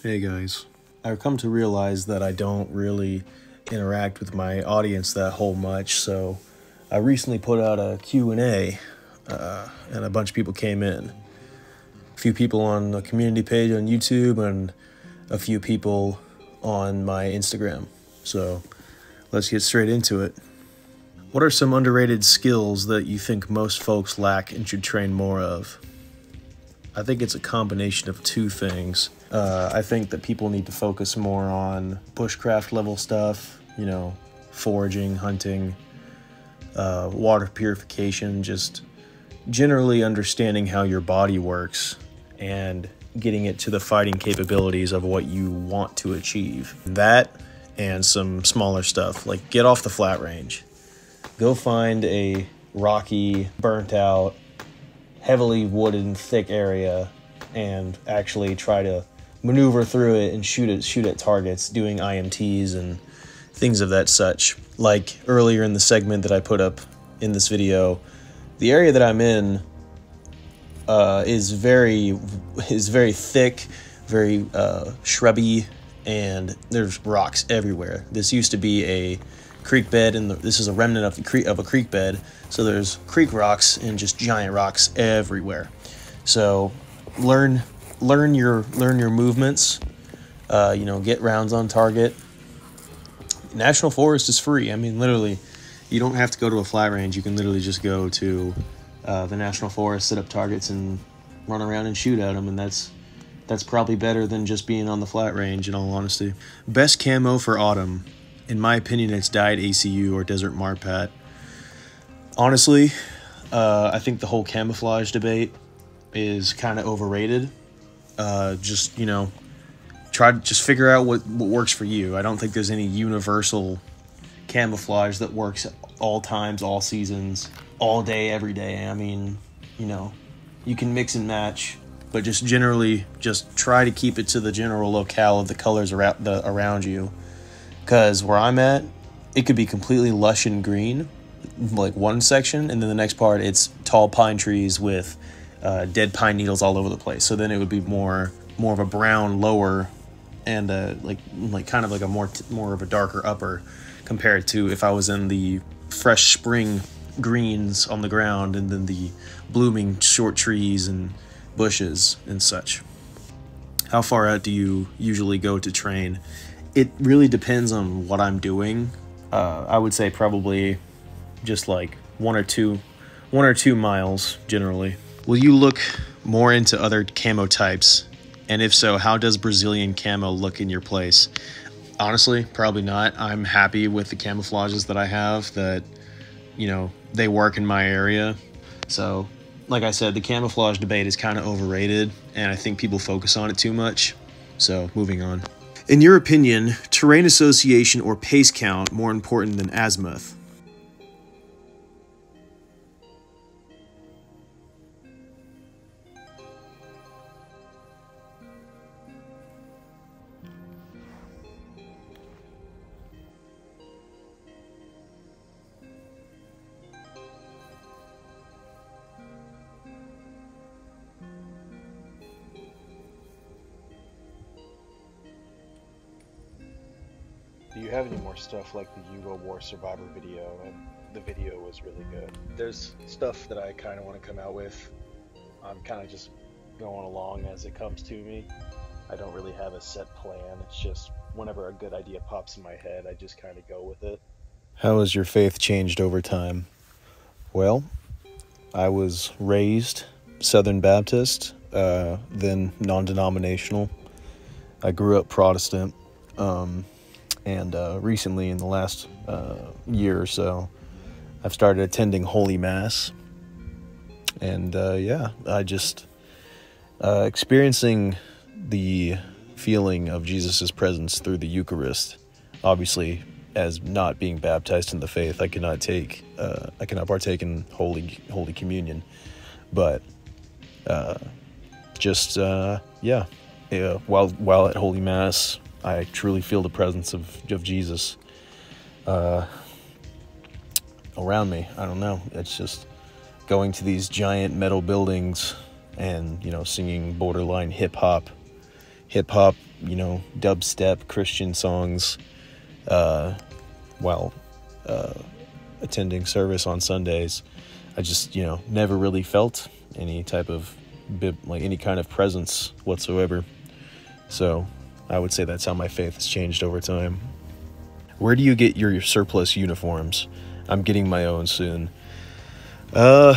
Hey guys, I've come to realize that I don't really interact with my audience that whole much, so I recently put out a Q&A, and a bunch of people came in. A few people on the community page on YouTube and a few people on my Instagram. So let's get straight into it. What are some underrated skills that you think most folks lack and should train more of? I think it's a combination of two things. I think that people need to focus more on bushcraft level stuff, you know, foraging, hunting, water purification, just generally understanding how your body works and getting it to the fighting capabilities of what you want to achieve. That and some smaller stuff, like get off the flat range. Go find a rocky, burnt out, heavily wooded and thick area and actually try to maneuver through it and shoot at targets, doing IMTs and things of that such. Like earlier in the segment that I put up in this video, the area that I'm in is very thick, very shrubby, and there's rocks everywhere. This used to be a creek bed, and this is a remnant of a creek bed, so there's creek rocks and just giant rocks everywhere. So learn your movements, get rounds on target. National Forest is free. I mean, literally, you don't have to go to a flat range. You can literally just go to the National Forest, set up targets, and run around and shoot at them, and that's probably better than just being on the flat range, in all honesty. Best camo for autumn. In my opinion, it's dyed ACU or Desert Marpat. Honestly, I think the whole camouflage debate is kind of overrated. Just figure out what works for you. I don't think there's any universal camouflage that works at all times, all seasons, all day, every day. I mean, you can mix and match, but just generally just try to keep it to the general locale of the colors around you. Because where I'm at, it could be completely lush and green, like one section, and then the next part it's tall pine trees with dead pine needles all over the place. So then it would be more of a brown lower and like kind of like a more of a darker upper, compared to if I was in the fresh spring greens on the ground and then the blooming short trees and bushes and such. How far out do you usually go to train? It really depends on what I'm doing. I would say probably just like one or two miles generally. Will you look more into other camo types? And if so, how does Brazilian camo look in your place? Honestly, probably not. I'm happy with the camouflages that I have that, they work in my area. So, like I said, the camouflage debate is kind of overrated, and I think people focus on it too much. So, moving on. In your opinion, terrain association or pace count more important than azimuth? Do you have any more stuff like the Yugo War Survivor video? And the video was really good. There's stuff that I kind of want to come out with. I'm kind of just going along as it comes to me. I don't really have a set plan. It's just whenever a good idea pops in my head, I just kind of go with it. How has your faith changed over time? Well, I was raised Southern Baptist, then non-denominational. I grew up Protestant. And recently, in the last year or so, I've started attending Holy Mass. And I just experiencing the feeling of Jesus' presence through the Eucharist. Obviously, as not being baptized in the faith, I cannot partake in Holy Communion. But while at Holy Mass, I truly feel the presence of Jesus around me. I don't know. It's just going to these giant metal buildings and, singing borderline hip-hop dubstep Christian songs while attending service on Sundays. I just, never really felt any type of any kind of presence whatsoever. So I would say that's how my faith has changed over time. Where do you get your surplus uniforms? I'm getting my own soon. A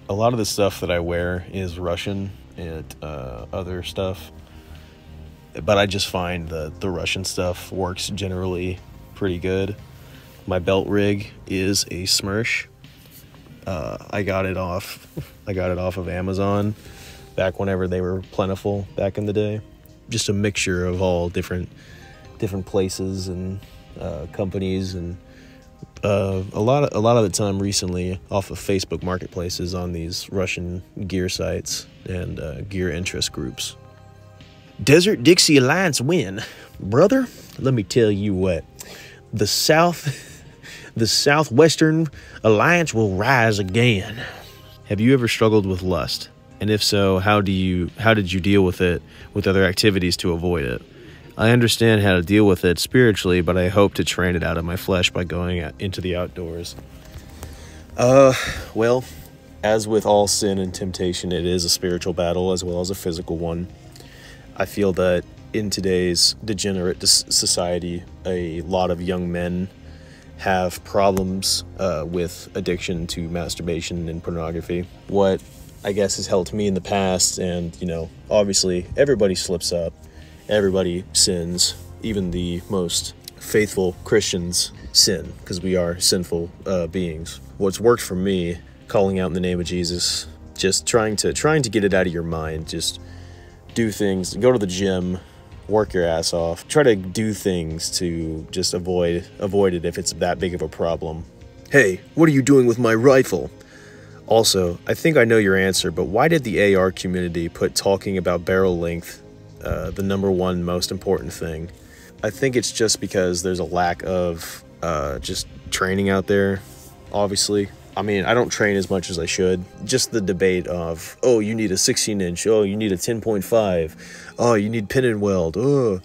lot of the stuff that I wear is Russian and other stuff, but I just find that the Russian stuff works generally pretty good. My belt rig is a Smersh. I got it off of Amazon back whenever they were plentiful back in the day. Just a mixture of all different places and companies, and a lot of the time recently off of Facebook marketplaces on these Russian gear sites and gear interest groups. Desert Dixie Alliance win, brother. Let me tell you what, the Southwestern Alliance will rise again. Have you ever struggled with lust? And if so, how did you deal with it with other activities to avoid it? I understand how to deal with it spiritually, but I hope to train it out of my flesh by going into the outdoors. Well, as with all sin and temptation, it is a spiritual battle as well as a physical one. I feel that in today's degenerate society, a lot of young men have problems with addiction to masturbation and pornography. What I guess has helped me in the past, and obviously everybody slips up, everybody sins, even the most faithful Christians sin, because we are sinful beings. What's worked for me, calling out in the name of Jesus, just trying to get it out of your mind. Just do things, go to the gym, work your ass off, try to do things to just avoid it if it's that big of a problem. Hey, what are you doing with my rifle? Also, I think I know your answer, but why did the AR community put talking about barrel length the number one most important thing? I think it's just because there's a lack of just training out there, obviously. I mean, I don't train as much as I should. Just the debate of, oh, you need a 16-inch, oh, you need a 10.5, oh, you need pin and weld, oh.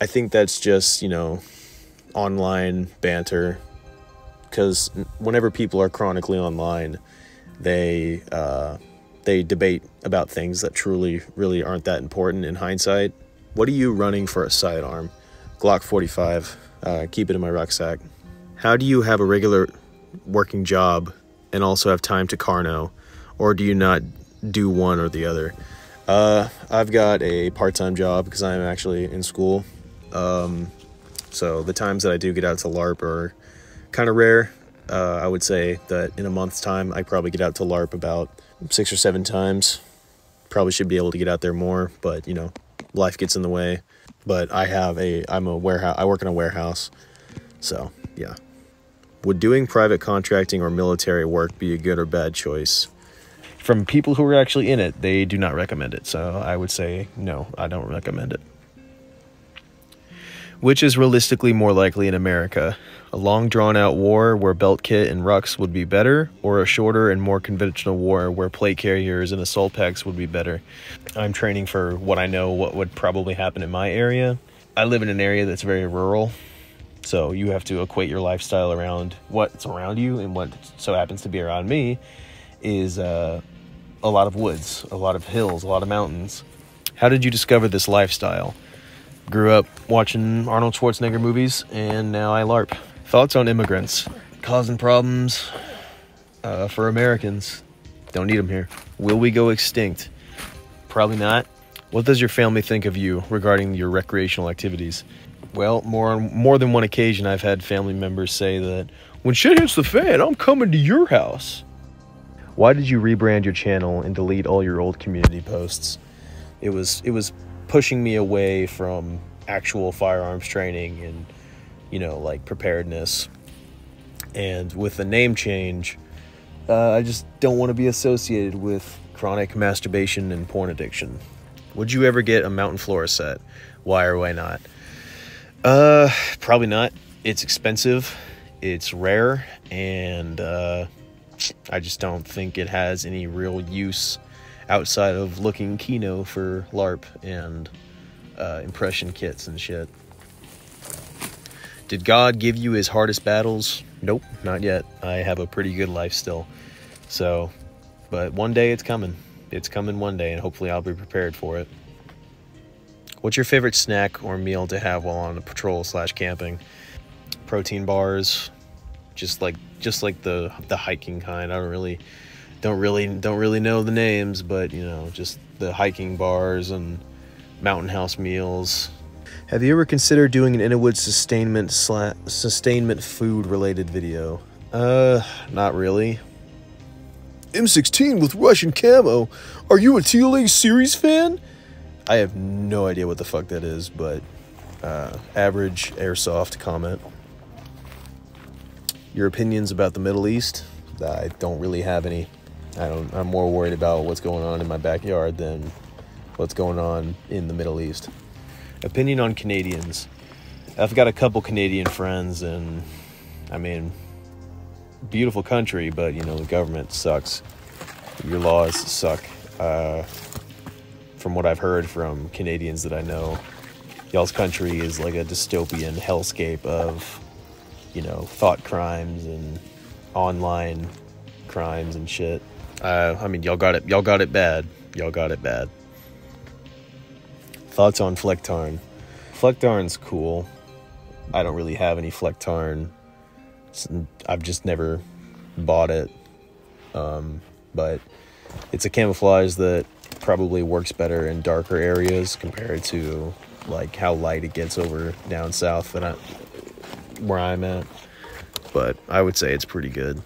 I think that's just, online banter, because whenever people are chronically online, they debate about things that truly, really aren't that important in hindsight. What are you running for a sidearm? Glock 45. Keep it in my rucksack. How do you have a regular working job and also have time to carno, or do you not do one or the other? I've got a part-time job because I'm actually in school. So the times that I do get out to LARP are kind of rare. I would say that in a month's time, I probably get out to LARP about 6 or 7 times. Probably should be able to get out there more, but life gets in the way. But I work in a warehouse. So yeah. Would doing private contracting or military work be a good or bad choice? From people who are actually in it, they do not recommend it. So I would say, no, I don't recommend it. Which is realistically more likely in America? A long drawn-out war where belt kit and rucks would be better, or a shorter and more conventional war where plate carriers and assault packs would be better? I'm training for what I know what would probably happen in my area. I live in an area that's very rural, so you have to equate your lifestyle around what's around you, and what so happens to be around me is a lot of woods, a lot of hills, a lot of mountains. How did you discover this lifestyle? Grew up watching Arnold Schwarzenegger movies, and now I LARP. Thoughts on immigrants causing problems for Americans. Don't need them here. Will we go extinct? Probably not. What does your family think of you regarding your recreational activities? Well, more than one occasion, I've had family members say that when shit hits the fan, I'm coming to your house. Why did you rebrand your channel and delete all your old community posts? It was pushing me away from actual firearms training and like preparedness. And with the name change, I just don't want to be associated with chronic masturbation and porn addiction. Would you ever get a Mountain Flora set? Why or why not? Probably not. It's expensive, it's rare, and I just don't think it has any real use outside of looking kino for LARP and impression kits and shit. Did God give you his hardest battles? Nope, not yet. I have a pretty good life still. So, but one day it's coming. It's coming one day, and hopefully I'll be prepared for it. What's your favorite snack or meal to have while on a patrol / camping? Protein bars, just like the hiking kind. I don't really know the names, but you know, just the hiking bars and mountain house meals. Have you ever considered doing an Inwood sustainment food related video? Not really. M16 with Russian camo. Are you a TLA series fan? I have no idea what the fuck that is, but average airsoft comment. Your opinions about the Middle East? I don't really have any. I'm more worried about what's going on in my backyard than what's going on in the Middle East. Opinion on Canadians. I've got a couple Canadian friends, and I mean, beautiful country, but you know, the government sucks. Your laws suck. From what I've heard from Canadians that I know, y'all's country is like a dystopian hellscape of, you know, thought crimes and online crimes and shit. I mean, y'all got it bad. Y'all got it bad. Thoughts on Flecktarn? Flecktarn's cool. I don't really have any Flecktarn. I've just never bought it. But it's a camouflage that probably works better in darker areas compared to like how light it gets over down south where I'm at. But I would say it's pretty good.